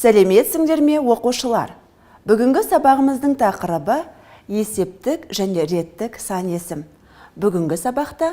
Сәлеметсіңдер ме, оқушылар? Бүгінгі сабағымыздың тақырыбы есептік және реттік сан есім. Бүгінгі сабақта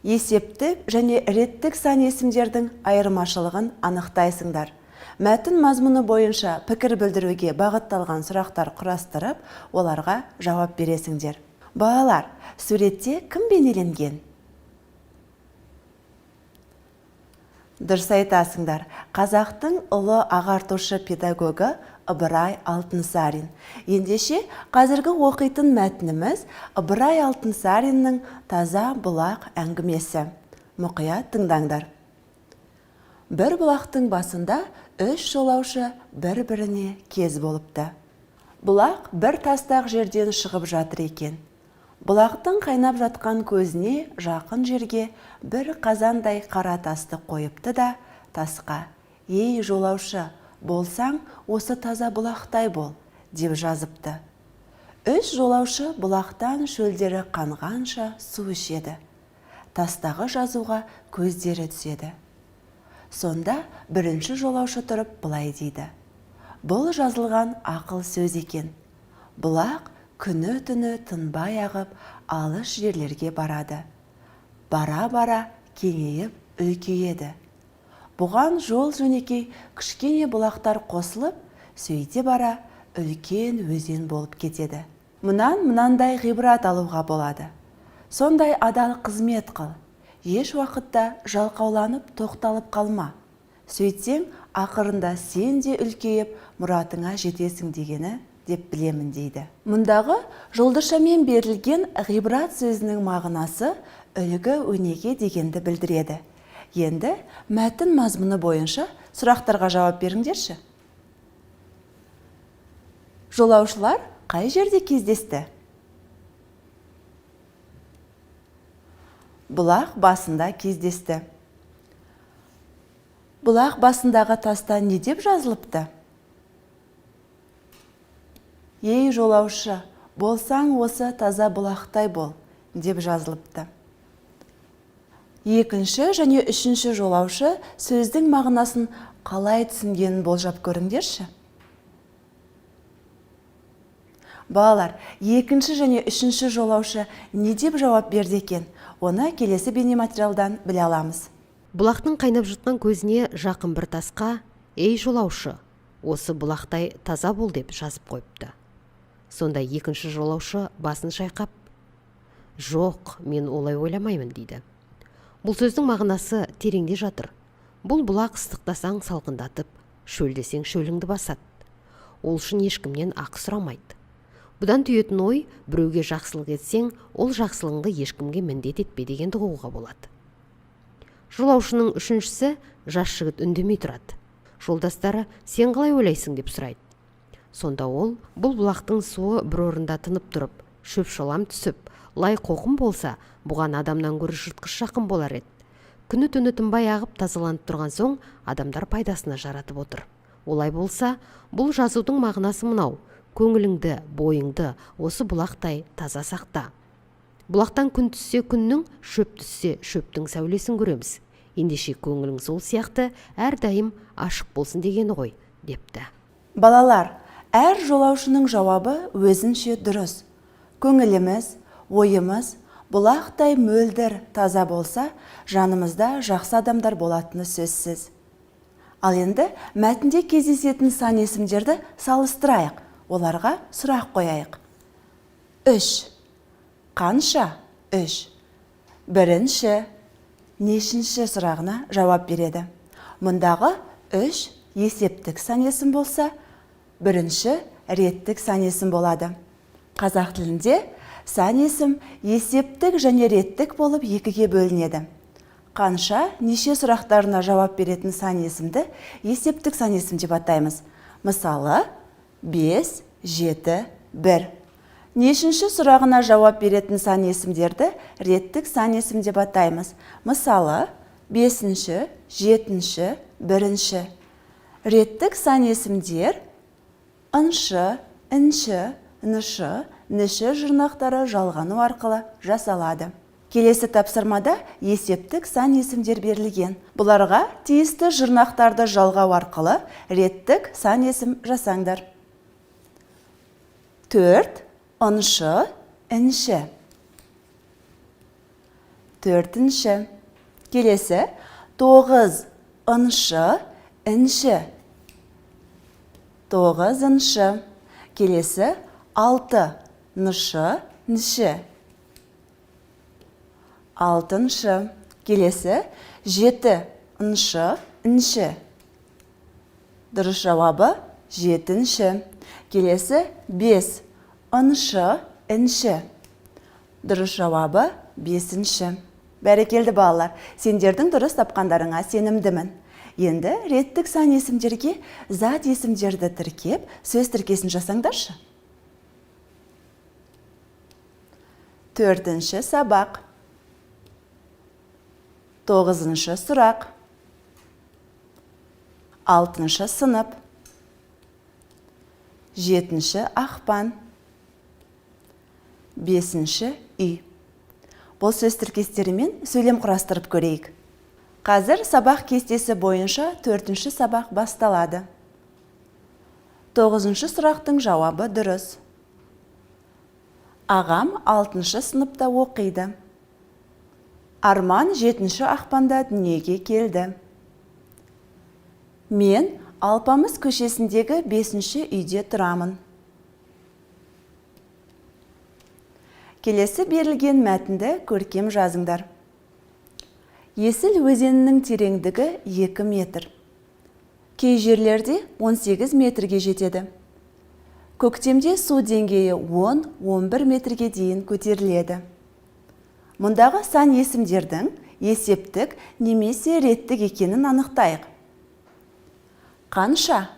есептік және реттік сан есімдердің айырмашылығын анықтайсыңдар. Мәтін мазмұны бойынша пікір білдіруге бағытталған сұрақтар құрастырып, оларға жауап бересіңдер. Балалар, суретте кім бейнеленген? Дұрыс айтасыңдар. Қазақтың ұлы ағартушы педагогі Ыбырай Алтынсарин. Ендеше қазіргі оқитын мәтініміз Ыбырай Алтынсариннің «Таза бұлақ» әңгімесі. Мұқият тыңдаңдар. Бір бұлақтың басында 3 жолаушы бір-біріне кез болыпты. Бұлақ бір тастақ жерден шығып жатыр екен. Бұлақтың қайнап жатқан көзіне жақын жерге бір қазандай қара тасты қойыпты да тасқа: «Ей жолаушы, болсаң осы таза бұлақтай бол», деп жазыпты. 3 жолаушы бұлақтан шөлдері қанғанша су ішеді. Тастағы жазуға көздері түседі. Сонда бірінші жолаушы тұрып былай дейді: «Бұл жазылған ақыл сөз екен. Бұлақ күні-түні тынбай ағып алыс жерлерге барады. Бара-бара кеңейіп үлкейеді. Бұған жол жөнекей кішкене бұлақтар қосылып, сөйте бара үлкен өзен болып кетеді. Мынандай ғибрат алуға болады. Сондай адал қызмет қыл. Еш уақытта жалқауланып тоқталып қалма. Сөйтсең, ақырында сен де үлкейіп мұратыңа жетесің дегені деп білемін», дейді. Мұндағы жұлдызшамен берілген ғибрат сөзінің мағынасы үлгі өнеге дегенді білдіреді. Енді мәтін мазмұны бойынша сұрақтарға жауап беріңдерші. Жолаушылар қай жерде кездесті? Бұлақ басында кездесті. Бұлақ басындағы таста не деп жазылыпты? «Ей жолаушы, болсаң осы таза бұлақтай бол», деп жазылыпты. Екінші және үшінші жолаушы сөздің мағынасын қалай түсінгенін болжап көріңдерші. Балалар, екінші және үшінші жолаушы не деп жауап берді екен? Оны келесі бейнематериалдан біле аламыз. Бұлақтың қайнап жатқан көзіне жақын бір тасқа: «Ей жолаушы, осы бұлақтай таза бол», деп жазып қойыпты. Сонда екінші жолаушы басын шайқап: «Жоқ, мен олай ойламаймын», дейді. Бұл сөздің мағынасы тереңде жатыр. Бұл бұлақ ыстықтасаң салқындатып, шөлдесең шөліңді басады. Ол үшін ешкімнен ақы сұрамайды. Бұдан түйетін ой: біреуге жақсылық етсең, ол жақсылығыңды ешкімге міндет етпе дегенді ұғуға болады. Жолаушының үшіншісі жас жігіт үндемей тұрады. Жолдастары: «Сен қалай ойлайсың?» деп сұрайды. Сонда ол: «Бұл бұлақтың суы бір орында тынып тұрып, шөп-шолам түсіп, лай қоқым болса, бұған адамнан гөрі жыртқыш жақын болар еді. Күні-түні тынбай ағып тазаланып тұрған соң, адамдар пайдасына жаратып отыр. Олай болса, бұл жазудың мағынасы мынау: көңіліңді, бойыңды осы бұлақтай таза сақта. Бұлақтан күн түссе күннің, шөп түссе шөптің сәулесін көреміз. Ендеше көңілің сол сияқты әрдайым ашық болсын дегені ғой», депті. Балалар, әр жолаушының жауабы өзінше дұрыс. Көңіліміз, ойымыз бұлақтай мөлдір таза болса, жанымызда жақсы адамдар болатыны сөзсіз. Ал енді мәтінде кездесетін сан есімдерді салыстырайық, оларға сұрақ қояйық. 3. Қанша? 3. Бірінші, нешінші сұрағына жауап береді. Мұндағы 3 есептік сан есім болса, бірінші реттік сан есім болады. Қазақ тілінде сан есім есептік және реттік болып екіге бөлінеді. Қанша, неше сұрақтарына жауап беретін сан есімді есептік сан есім деп атаймыз. Мысалы, 5, 7, 1. Нешінші сұрағына жауап беретін сан есімдерді реттік сан есім деп атаймыз. Мысалы, 5, 7, 1. Реттік сан есімдер ыншы, інші, нышы, ніші жұрнақтары жалғану арқылы жасалады. Келесі тапсырмада есептік сан есімдер берілген. Бұларға тиісті жұрнақтарды жалғау арқылы реттік сан есім жасаңдар. 4, ыншы, інші. 4. Келесі 9, ыншы, інші. 9. Келесі 6, нышы, ніші. 6. Келесі 7, ыншы, інші. Дұрыс жауабы 7. Келесі 5, ыншы, інші. Дұрыс жауабы 5. Бәрекелді балалар, сендердің дұрыс тапқандарыңа сенімдімін. Енді реттік сан есімдерге зат есімдерді тіркеп, сөз тіркесін жасаңдаршы. 4. Сабақ. 9. Сұрақ. 6. Сынып. 7. Ақпан. 5. Үй. Бұл сөз тіркестерімен сөйлем құрастырып көрейік. Қазір сабақ кестесі бойынша 4. сабақ басталады. 9. сұрақтың жауабы дұрыс. Ағам 6. сыныпта оқиды. Арман 7. ақпанда дүниеге келді. Мен Алпамыс көшесіндегі 5. үйде тұрамын. Келесі берілген мәтінді көркем жазыңдар. Есіл өзенінің тереңдігі 2 метр. Кей жерлерде 18 метрге жетеді. Көктемде су деңгейі 10-11 метрге дейін көтеріледі. Мұндағы сан есімдердің есептік немесе реттік екенін анықтайық. Қанша?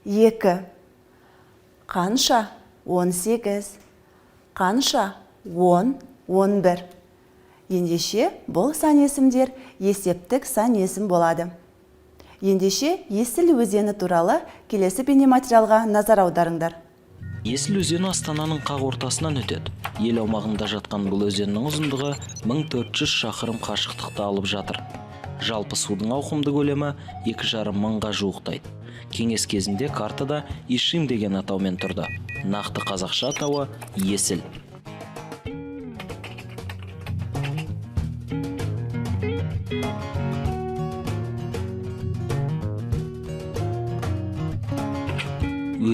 2. Қанша? 18. Қанша? 10, 11. Ендеше бұл сан есімдер есептік сан есім болады. Ендеше Есіл өзені туралы келесі бейнематериалға назар аударыңдар. Есіл өзені Астананың қақ ортасынан өтеді. Ел аумағында жатқан бұл өзеннің ұзындығы 1400 шақырым қашықтықты алып жатыр. Жалпы судың ауқымды көлемі 2,5 мыңға жуықтайды. Кеңес кезінде картада Ишим деген атаумен тұрды. Нақты қазақша атауы Есіл.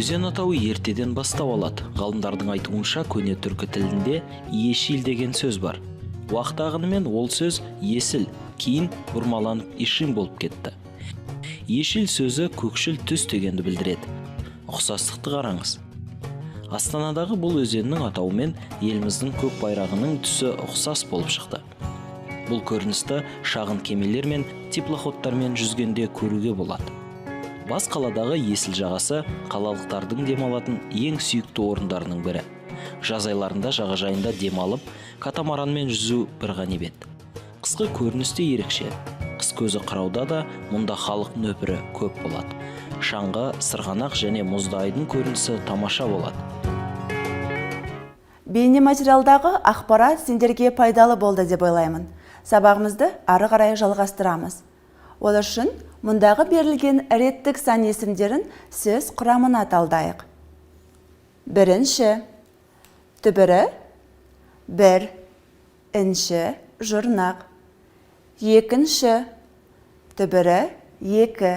Өзен атауы ертеден бастау алады. Ғалымдардың айтуынша көне түркі тілінде Ешил деген сөз бар. Уақыт ағынымен ол сөз Есіл, кейін бұрмаланып Ишим болып кетті. Ешил сөзі көкшіл түс дегенді білдіреді. Ұқсастықты қараңыз. Астанадағы бұл өзеннің атауымен еліміздің көк байрағының түсі ұқсас болып шықты. Бұл көріністі шағын кемелер мен теплоходтармен жүзгенде көруге болады. Бас қаладағы Есіл жағасы қалалықтардың демалатын ең сүйікті орындарының бірі. Жаз айларында жағажайында демалып, катамаранмен жүзу бір ғанибет. Қысқы көріністе ерекше. Қыс көзі қырауда да мұнда халық нөпірі көп болады. Шаңғы, сырғанақ және мұзды айдын көрінісі тамаша болады. Бейнематериалдағы ақпарат сендерге пайдалы болды деп ойлаймын. Сабағымызды ары қарай жалғастырамыз. Ол үшін мұндағы берілген реттік сан есімдерін сөз құрамына талдайық. 1. Түбірі 1. Інші жұрнақ. 2. Түбірі 2.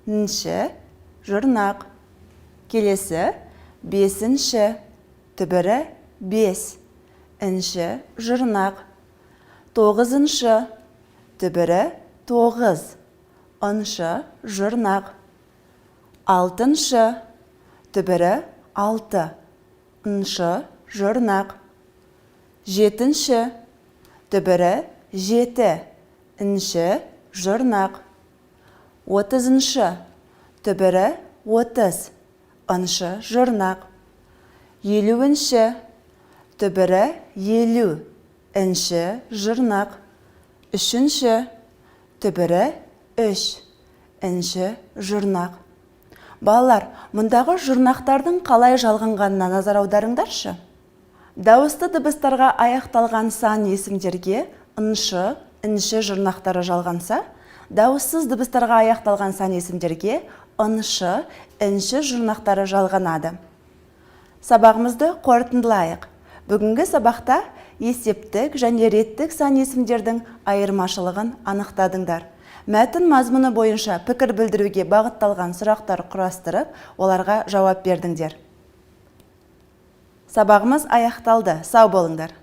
Нші жұрнақ. Келесі 5. Түбірі 5. Інші жұрнақ. 9. Түбірі 9. Înşi jırnaq. 6. Түбірі 6. Înşi jırnaq. 7. Түбірі 7. Înşi jırnaq. 30. Түбірі 30. Înşi jırnaq. 50. Түбірі 50. Înşi jırnaq. 3. Түбірі 3. Інші жұрнақ. Балалар, мұндағы жұрнақтардың қалай жалғанғанына назар аударыңдаршы. Дауысты дыбыстарға аяқталған сан есімдерге ыншы, інші жұрнақтары жалғанса, дауыссыз дыбыстарға аяқталған сан есімдерге ыншы, інші жұрнақтары жалғанады. Сабағымызды қорытындылайық. Бүгінгі сабақта есептік және реттік сан есімдердің айырмашылығын анықтадыңдар. Мәтін мазмұны бойынша пікір білдіруге бағытталған сұрақтар құрастырып, оларға жауап бердіңдер. Сабағымыз аяқталды. Сау болыңдар.